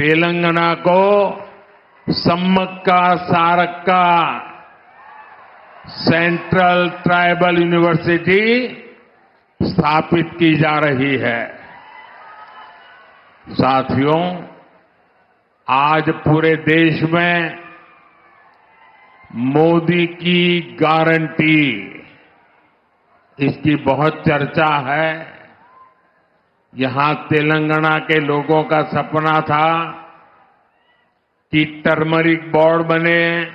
तेलंगाना को Sammakka Sarakka central tribal university स्थापित की जा रही है। साथियों, आज पूरे देश में मोदी की गारंटी, इसकी बहुत चर्चा है। यहां तेलंगाना के लोगों का सपना था कि टर्मरिक बोर्ड बने,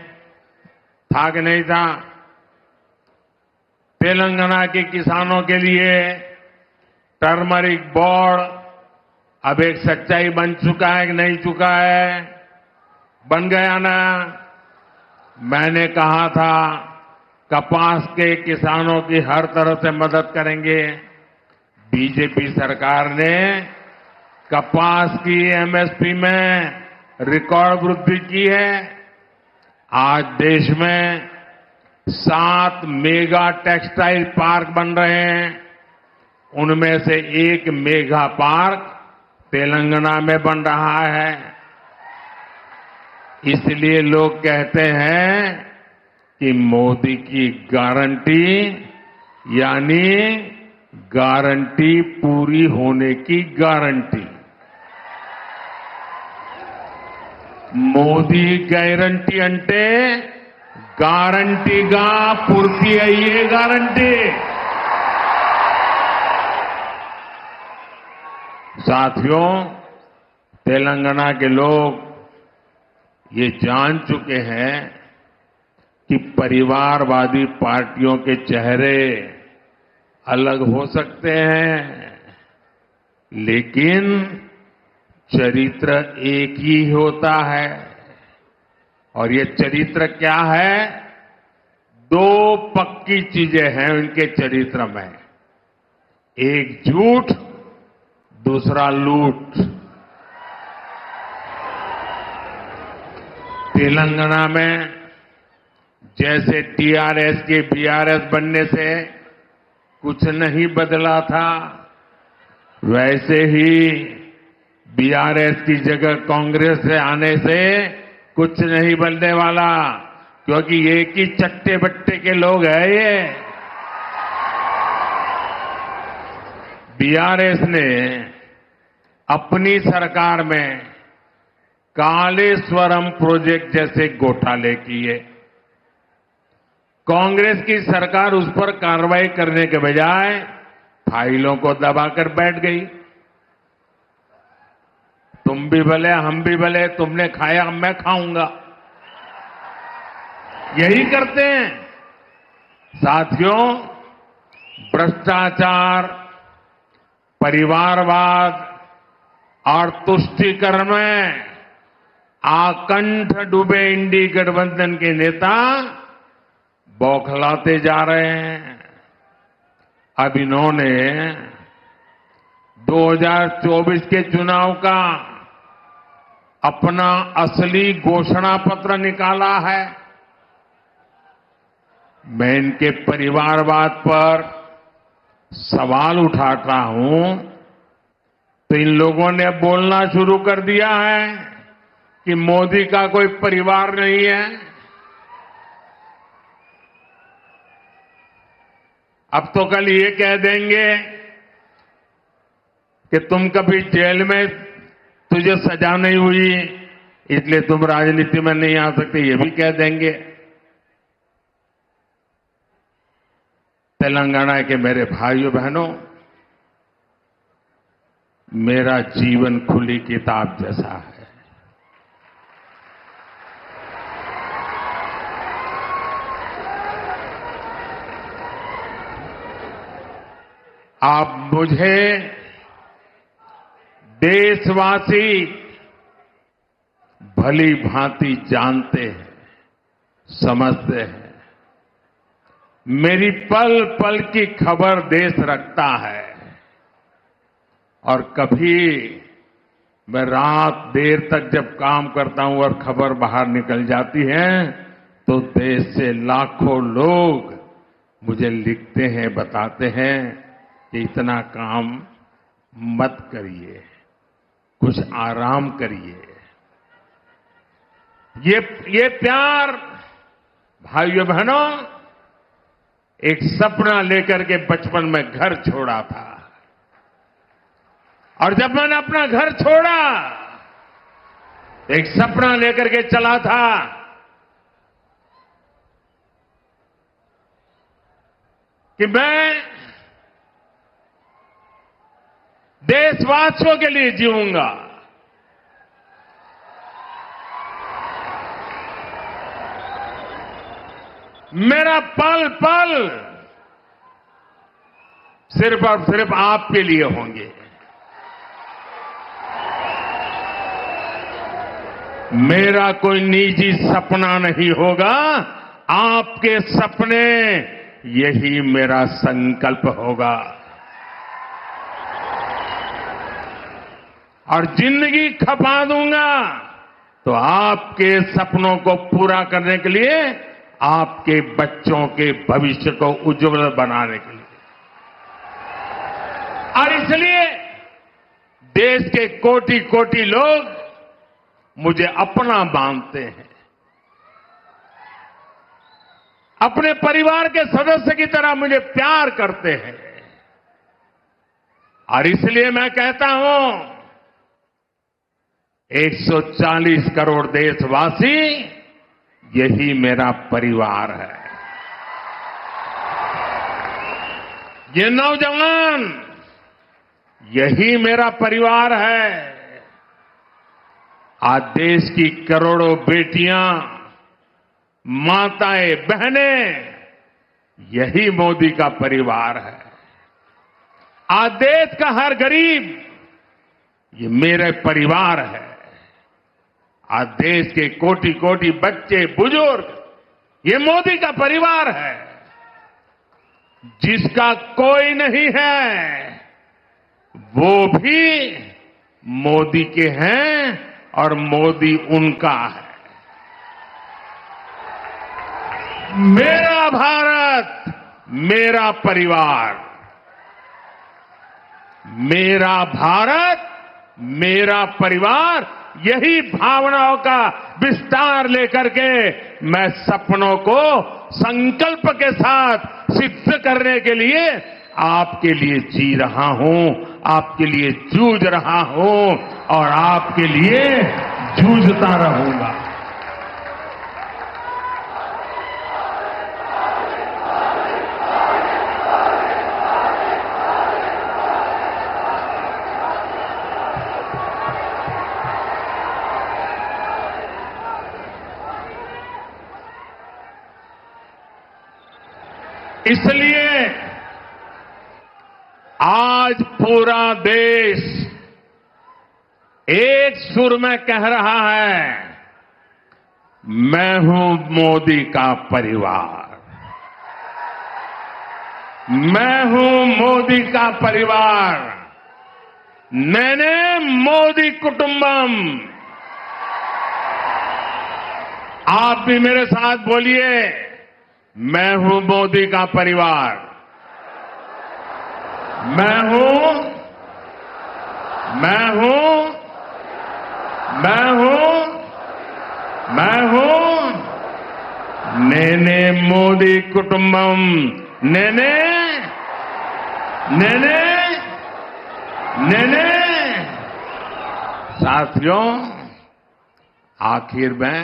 था कि नहीं था? तेलंगाना के किसानों के लिए टर्मरिक बोर्ड अब एक सच्चाई बन चुका है कि नहीं चुका है? बन गया ना? मैंने कहा था कपास के किसानों की हर तरह से मदद करेंगे। बीजेपी सरकार ने कपास की एमएसपी में रिकॉर्ड वृद्धि की है। आज देश में 7 मेगा टेक्सटाइल पार्क बन रहे हैं। उनमें से एक मेगा पार्क तेलंगाना में बन रहा है। इसलिए लोग कहते हैं कि मोदी की गारंटी यानी गारंटी पूरी होने की गारंटी। మోదీ గ్యారంటీ అంటే గ్యారంటీగా పూర్తి అయ్యే గ్యారంటీ। साथियों, तेलंगाना के लोग ये जान चुके हैं कि परिवारवादी पार्टियों के चेहरे अलग हो सकते हैं, लेकिन चरित्र एक ही होता है। और ये चरित्र क्या है? 2 पक्की चीजें हैं उनके चरित्र में, एक झूठ, दूसरा लूट। तेलंगाना में जैसे टीआरएस के बीआरएस बनने से कुछ नहीं बदला था, वैसे ही बीआरएस की जगह कांग्रेस से आने से कुछ नहीं बदलने वाला, क्योंकि एक ही चट्टे बट्टे के लोग हैं ये। बीआरएस ने अपनी सरकार में कालेश्वरम प्रोजेक्ट जैसे घोटाले किए। कांग्रेस की सरकार उस पर कार्रवाई करने के बजाय फाइलों को दबाकर बैठ गई। तुम भी भले हम भी भले, तुमने खाया मैं खाऊंगा, यही करते हैं। साथियों, भ्रष्टाचार, परिवारवाद और तुष्टीकरण में आकंठ डूबे इंडी गठबंधन के नेता बौखलाते जा रहे हैं। अब इन्होंने 2024 के चुनाव का अपना असली घोषणा पत्र निकाला है। मैं इनके परिवारवाद पर सवाल उठाता हूं तो इन लोगों ने बोलना शुरू कर दिया है कि मोदी का कोई परिवार नहीं है। अब तो कल ये कह देंगे कि तुम कभी जेल में तुझे सजा नहीं हुई इसलिए तुम राजनीति में नहीं आ सकते, ये भी कह देंगे। तेलंगाना के मेरे भाइयों बहनों, मेरा जीवन खुली किताब जैसा है। आप मुझे देशवासी भली भांति जानते हैं, समझते हैं। मेरी पल पल की खबर देश रखता है और कभी मैं रात देर तक जब काम करता हूं और खबर बाहर निकल जाती है तो देश से लाखों लोग मुझे लिखते हैं, बताते हैं कि इतना काम मत करिए, कुछ आराम करिए। ये प्यार भाइयों बहनों एक सपना लेकर के बचपन में घर छोड़ा था और जब मैंने अपना घर छोड़ा तो एक सपना लेकर के चला था कि मैं देशवासियों के लिए जीऊंगा। मेरा पल पल सिर्फ और सिर्फ आपके लिए होंगे। मेरा कोई निजी सपना नहीं होगा, आपके सपने, यही मेरा संकल्प होगा। और जिंदगी खपा दूंगा तो आपके सपनों को पूरा करने के लिए, आपके बच्चों के भविष्य को उज्जवल बनाने के लिए। और इसलिए देश के कोटि कोटि लोग मुझे अपना मानते हैं, अपने परिवार के सदस्य की तरह मुझे प्यार करते हैं। और इसलिए मैं कहता हूं 140 करोड़ देशवासी, यही मेरा परिवार है। ये नौजवान, यही मेरा परिवार है। आज देश की करोड़ों बेटियां, माताएं, बहनें, यही मोदी का परिवार है। आज देश का हर गरीब, ये मेरे परिवार है। आज देश के कोटि कोटि बच्चे, बुजुर्ग, ये मोदी का परिवार है। जिसका कोई नहीं है वो भी मोदी के हैं और मोदी उनका है। मेरा भारत, मेरा परिवार, मेरा भारत, मेरा परिवार, यही भावनाओं का विस्तार लेकर के मैं सपनों को संकल्प के साथ सिद्ध करने के लिए आपके लिए जी रहा हूं, आपके लिए जूझ रहा हूं और आपके लिए जूझता रहूंगा। इसलिए आज पूरा देश एक सुर में कह रहा है, मैं हूं मोदी का परिवार, मैं हूं मोदी का परिवार, नेने मोदी कुटुंबम। आप भी मेरे साथ बोलिए, मैं हूं मोदी का परिवार, मैं हूं, मैं हूं, मैं हूं, मैं हूं नेने मोदी कुटुंबम, नेने, नेने, नेने। साथियों, आखिर में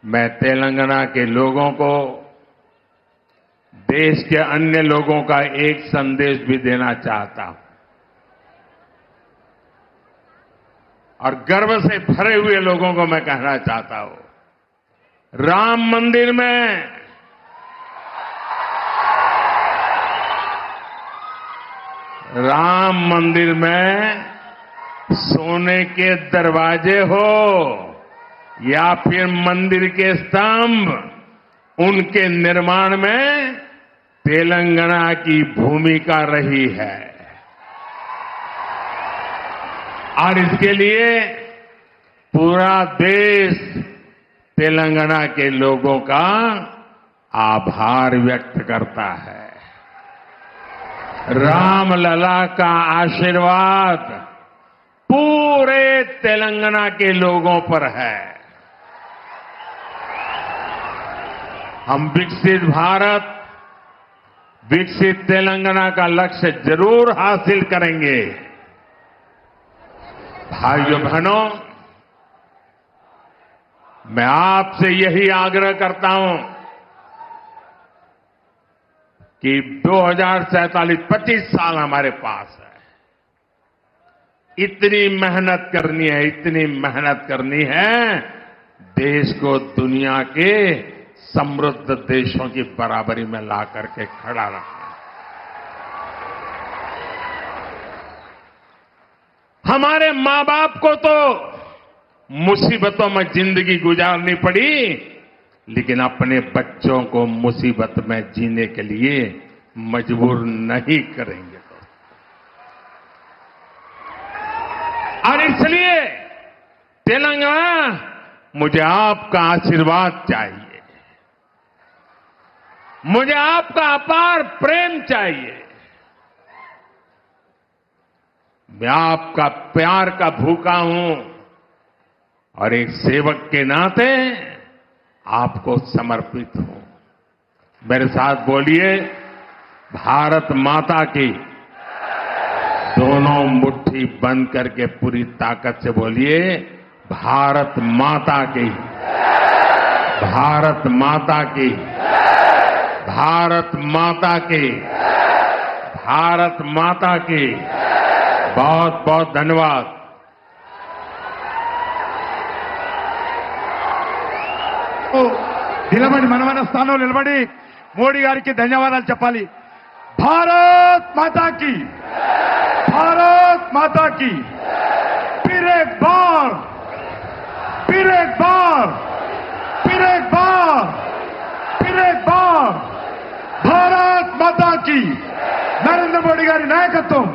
मैं तेलंगाना के लोगों को, देश के अन्य लोगों का एक संदेश भी देना चाहता हूं और गर्व से भरे हुए लोगों को मैं कहना चाहता हूं, राम मंदिर में सोने के दरवाजे हो या फिर मंदिर के स्तंभ, उनके निर्माण में तेलंगाना की भूमिका रही है। और इसके लिए पूरा देश तेलंगाना के लोगों का आभार व्यक्त करता है। रामलला का आशीर्वाद पूरे तेलंगाना के लोगों पर है। हम विकसित भारत, विकसित तेलंगाना का लक्ष्य जरूर हासिल करेंगे। भाइयों बहनों, मैं आपसे यही आग्रह करता हूं कि 2047 25 साल हमारे पास है। इतनी मेहनत करनी है, इतनी मेहनत करनी है, देश को दुनिया के समृद्ध देशों की बराबरी में ला करके खड़ा रखना। हमारे मां बाप को तो मुसीबतों में जिंदगी गुजारनी पड़ी, लेकिन अपने बच्चों को मुसीबत में जीने के लिए मजबूर नहीं करेंगे। और इसलिए तेलंगाना, मुझे आपका आशीर्वाद चाहिए, मुझे आपका अपार प्रेम चाहिए। मैं आपका प्यार का भूखा हूं और एक सेवक के नाते आपको समर्पित हूं। मेरे साथ बोलिए, भारत माता की। दोनों मुट्ठी बंद करके पूरी ताकत से बोलिए, भारत माता की, भारत माता की, भारत माता की, भारत माता की। बहुत बहुत धन्यवाद। నిలబడి మన స్థానంలో నిలబడి మోడీ గారికి ధన్యవాదాలు చెప్పాలి. భారత్ మాతా की, भारत माता की। फिर एक बार, फिर एक बार, फिर एक बार, फिर एक बार भारत माता की। नरेंद्र मोदी గారి నాయకత్వం